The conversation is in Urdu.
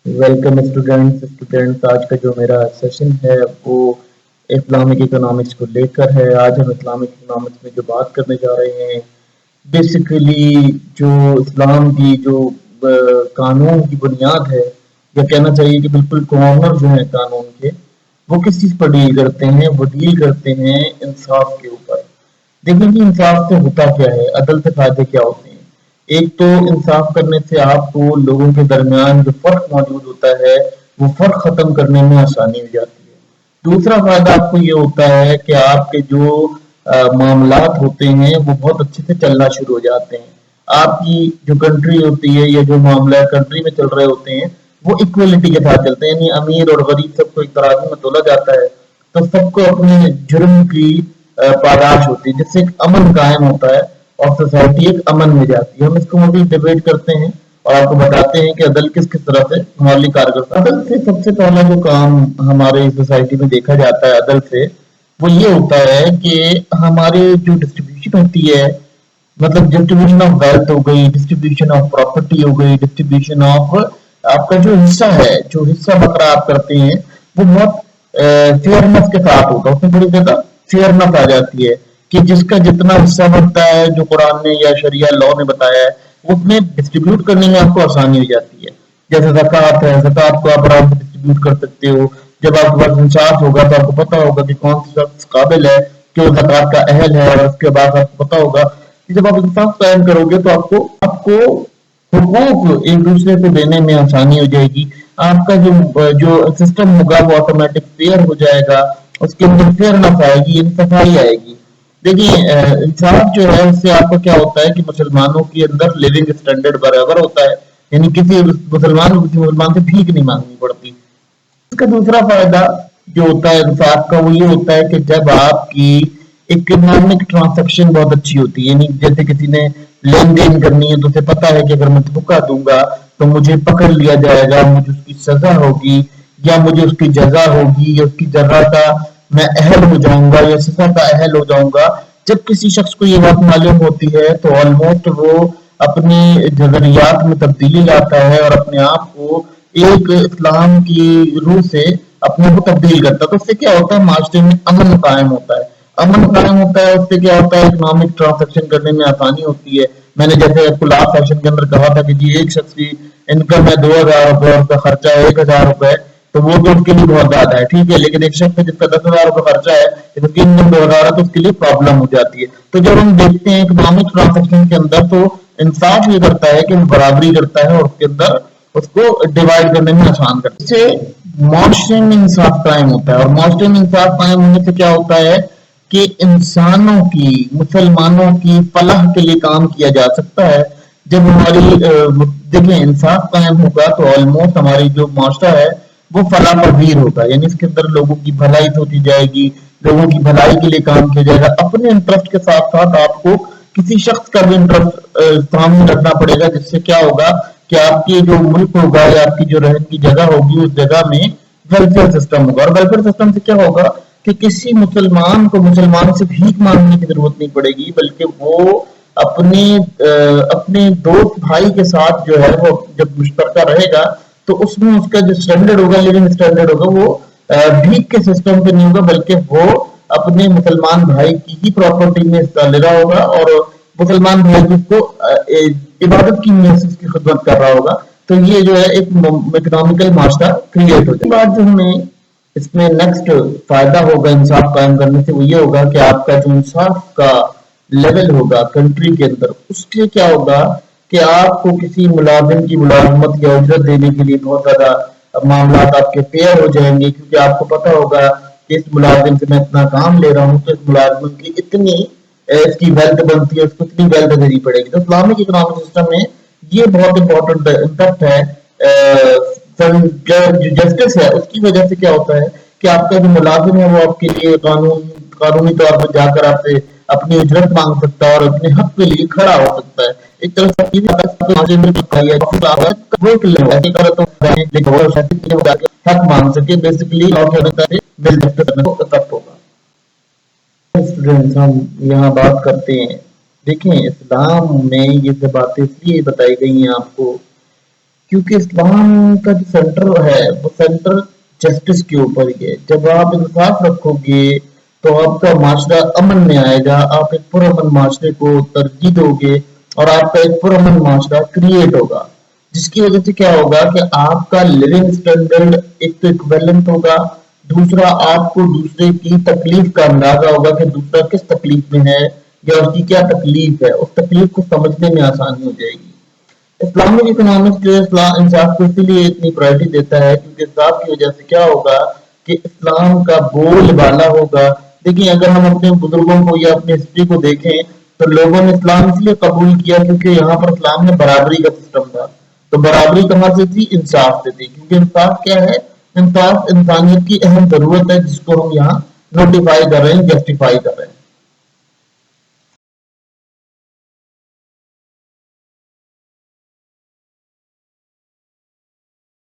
ویلکم اسٹوڈینٹس آج کا جو میرا سیشن ہے وہ اسلامک اکنامکس کو لے کر ہے۔ آج ہم اسلامک اکنامکس میں جو بات کرنے جا رہے ہیں بیسیکلی جو اسلام کی جو قانون کی بنیاد ہے، یا کہنا چاہیے کہ بالکل کارنر جو ہیں قانون کے، وہ کس چیز پر ڈیل کرتے ہیں؟ وہ ڈیل کرتے ہیں انصاف کے اوپر۔ دیکھیں کہ انصاف سے ہوتا کیا ہے، عدل سے فائدے کیا ہوتے ہیں۔ ایک تو انصاف کرنے سے آپ کو لوگوں کے درمیان جو فرق موجود ہوتا ہے وہ فرق ختم کرنے میں آسانی ہو جاتی ہے۔ دوسرا فائدہ آپ کو یہ ہوتا ہے کہ آپ کے جو معاملات ہوتے ہیں وہ بہت اچھے سے چلنا شروع ہو جاتے ہیں۔ آپ کی جو کنٹری ہوتی ہے یا جو معاملہ کنٹری میں چل رہے ہوتے ہیں وہ ایکویلٹی کے ساتھ چلتے ہیں، یعنی امیر اور غریب سب کو ایک ترازو میں تولا جاتا ہے، تو سب کو اپنے جرم کی پاداش ہوتی ہے، جس سے ایک امن قائم ہوتا ہے اور سوسائٹی ایک امن میں جاتی ہے۔ ہم اس کو مزید ڈیبیٹ کرتے ہیں اور آپ کو بتاتے ہیں کہ عدل کس کس طرح سے مالی کارگر۔ عدل سے سب سے پہلا جو کام ہمارے سوسائٹی میں دیکھا جاتا ہے عدل سے، وہ یہ ہوتا ہے کہ ہماری جو ڈسٹریبیوشن ہوتی ہے، مطلب ڈسٹریبیوشن آف ویلتھ ہو گئی، ڈسٹریبیوشن آف پراپرٹی ہو گئی، ڈسٹریبیوشن آف آپ کا جو حصہ ہے، جو حصہ بکرا آپ کرتے ہیں وہ بہت فیئرنس کے ساتھ ہوگا، اس میں بڑی زیادہ فیئرنس آ جاتی ہے کہ جس کا جتنا حصہ بنتا ہے جو قرآن نے یا شریعہ لاء نے بتایا ہے اس میں ڈسٹریبیوٹ کرنے میں آپ کو آسانی ہو جاتی ہے۔ جیسے زکوٰۃ ہے، زکوٰۃ کو آپ آرام سے ڈسٹریبیوٹ کر سکتے ہو۔ جب آپ کے پاس انصاف ہوگا تو آپ کو پتا ہوگا کہ کون سا شخص قابل ہے کہ وہ زکوٰۃ کا اہل ہے، اور اس کے بعد آپ کو پتا ہوگا کہ جب آپ انصاف قائم کرو گے تو آپ کو حقوق ایک دوسرے کو دینے میں آسانی ہو جائے گی۔ آپ کا جو سسٹم ہوگا وہ آٹومیٹک فیئر ہو جائے گا، اس کے اندر فیئرنس آئے گی، صفائی آئے گی۔ دیکھیے انصاف جو ہے اس سے آپ کا کیا ہوتا ہے کہ مسلمانوں کے اندر لیونگ اسٹینڈرڈ برابر ہوتا ہے، یعنی کسی مسلمان کو کسی مسلمان سے بھیک نہیں مانگنی پڑتی۔ اس کا دوسرا فائدہ جو ہوتا ہے انصاف کا وہ یہ ہوتا ہے کہ جب آپ کی اکنامک ٹرانزیکشن بہت اچھی ہوتی ہے، یعنی جیسے کسی نے لین دین کرنی ہے تو اسے پتا ہے کہ اگر میں دھوکہ دوں گا تو مجھے پکڑ لیا جائے گا، مجھے اس کی سزا ہوگی یا مجھے اس کی جزا ہوگی یا اس کی جزا کا میں اہل ہو جاؤں گا یا سزا کا اہل ہو جاؤں گا۔ جب کسی شخص کو یہ بات معلوم ہوتی ہے تو آلموسٹ وہ اپنی نظریات میں تبدیلی لاتا ہے اور اپنے آپ کو ایک اسلام کی روح سے اپنے کو تبدیل کرتا ہے۔ تو اس سے کیا ہوتا ہے، معاشرے میں امن قائم ہوتا ہے۔ امن قائم ہوتا ہے، اس سے کیا ہوتا ہے، اکنامک ٹرانزیکشن کرنے میں آسانی ہوتی ہے۔ میں نے جیسے آپ کو لاسٹ سیشن کے اندر کہا تھا کہ جی ایک شخص کی انکم ہے 2000 روپے اور اس کا خرچہ ہے 1000 روپے، تو وہ تو اس کے لیے بہت زیادہ ہے، ٹھیک ہے، لیکن ایک شخص جس کا 10,000 روپے خرچہ ہے اس کی انکم 2000 ہے تو اس کے لیے پرابلم ہو جاتی ہے۔ تو جب ہم دیکھتے ہیں اکنامک ٹرانزیکشن کے اندر تو انصاف یہ کرتا ہے کہ وہ برابری کرتا ہے اور اس کے اندر اس کو ڈیوائڈ کرنے میں آسان کرتا ہے۔ اس سے معاشرے میں انصاف قائم ہوتا ہے، اور معاشرے میں انصاف قائم ہونے سے کیا ہوتا ہے کہ انسانوں کی، مسلمانوں کی فلاح کے لیے کام کیا جا سکتا ہے۔ جب ہماری دیکھیں انصاف قائم ہوگا تو آلموسٹ ہماری جو معاشرہ ہے وہ فلاح پذیر ہوگا، یعنی اس کے اندر لوگوں کی بھلائی سوچی جائے گی، لوگوں کی بھلائی کے لیے کام کیا جائے گا۔ اپنے انٹرسٹ کے ساتھ ساتھ آپ کو کسی شخص کا بھی انٹرسٹ سامنے رکھنا پڑے گا، جس سے کیا ہوگا کہ آپ کی جو ملک ہوگا یا آپ کی جو رہن کی جگہ ہوگی اس جگہ میں ویلفیئر سسٹم ہوگا، اور ویلفیئر سسٹم سے کیا ہوگا کہ کسی مسلمان کو مسلمان سے بھیک مانگنے کی ضرورت نہیں پڑے گی، بلکہ وہ اپنے دوست بھائی کے ساتھ جو ہے وہ جب مشترکہ رہے گا تو اس میں اس کا جو اسٹینڈرڈ ہوگا، لیونگ اسٹینڈرڈ ہوگا، وہ بھیک کے سسٹم پہ نہیں ہوگا، بلکہ وہ اپنے مسلمان بھائی کی ہی پراپرٹی میں حصہ لے رہا ہوگا اور مسلمان بھائی جس کو عبادت کی نیت سے اس کی خدمت کر رہا ہوگا۔ تو یہ جو ہے ایک اکنامیکل معاشرہ کریٹ ہو جائے گا۔ بات جو ہمیں اس میں نیکسٹ فائدہ ہوگا انصاف قائم کرنے سے وہ یہ ہوگا کہ آپ کا جو انصاف کا لیول ہوگا کنٹری کے اندر، اس کے کیا ہوگا کہ آپ کو کسی ملازم کی ملازمت یا اجرت دینے کے لیے بہت زیادہ معاملات آپ کے فیئر ہو جائیں گے، کیونکہ آپ کو پتا ہوگا کہ اس ملازم سے میں اتنا کام لے رہا ہوں تو اس ملازم کی اتنی اس کی ویلتھ بنتی ہے، اس کو اتنی ویلتھ دینی پڑے گی۔ تو اسلامک اکنامک سسٹم میں یہ بہت امپورٹنٹ امپیکٹ ہے۔ جو جسٹس ہے اس کی وجہ سے کیا ہوتا ہے کہ آپ کا جو ملازم ہے وہ آپ کے لیے قانونی طور پر جا کر آپ سے اپنی اجرت مانگ سکتا ہے اور اپنے حق کے لیے کھڑا ہو سکتا ہے۔ ایک طرح سے حق مانگ سکے، بیسیکلی ہوگا۔ اسٹوڈینٹس ہم یہاں بات کرتے ہیں، دیکھیں اسلام میں یہ باتیں اس لیے بتائی گئی ہیں آپ کو کیونکہ اسلام کا جو سینٹر ہے وہ سینٹر جسٹس کے اوپر ہی ہے. جب آپ انصاف رکھو گے تو آپ کا معاشرہ امن میں آئے گا. آپ ایک پرامن معاشرے کو ترجیح دو گے اور آپ کا ایک پرامن معاشرہ کریٹ ہوگا، جس کی وجہ سے کیا ہوگا کہ آپ کا لیونگ سٹینڈرڈ ایک تو ایکویلنٹ ہوگا، دوسرا آپ کو دوسرے کی تکلیف کا اندازہ ہوگا کہ دوسرا کس تکلیف میں ہے یا اس کی کیا تکلیف ہے، اس تکلیف کو سمجھنے میں آسانی ہو جائے گی. اسلامک اکنامکس جو ہے انصاف کو اسی لیے اتنی پرائرٹی دیتا ہے کیونکہ انصاف کی وجہ سے کیا ہوگا کہ اسلام کا بول بالا ہوگا. دیکھیں اگر ہم اپنے بزرگوں کو یا اپنی ہسٹری کو دیکھیں تو لوگوں نے اسلام اس لیے قبول کیا کیونکہ یہاں پر اسلام میں برابری کا سسٹم تھا. تو برابری کہاں سے تھی؟ انصاف سے تھی. کیونکہ انصاف کیا ہے؟ انصاف انسانیت کی اہم ضرورت ہے جس کو ہم یہاں نوٹیفائی کر رہے ہیں، جسٹیفائی کر رہے ہیں.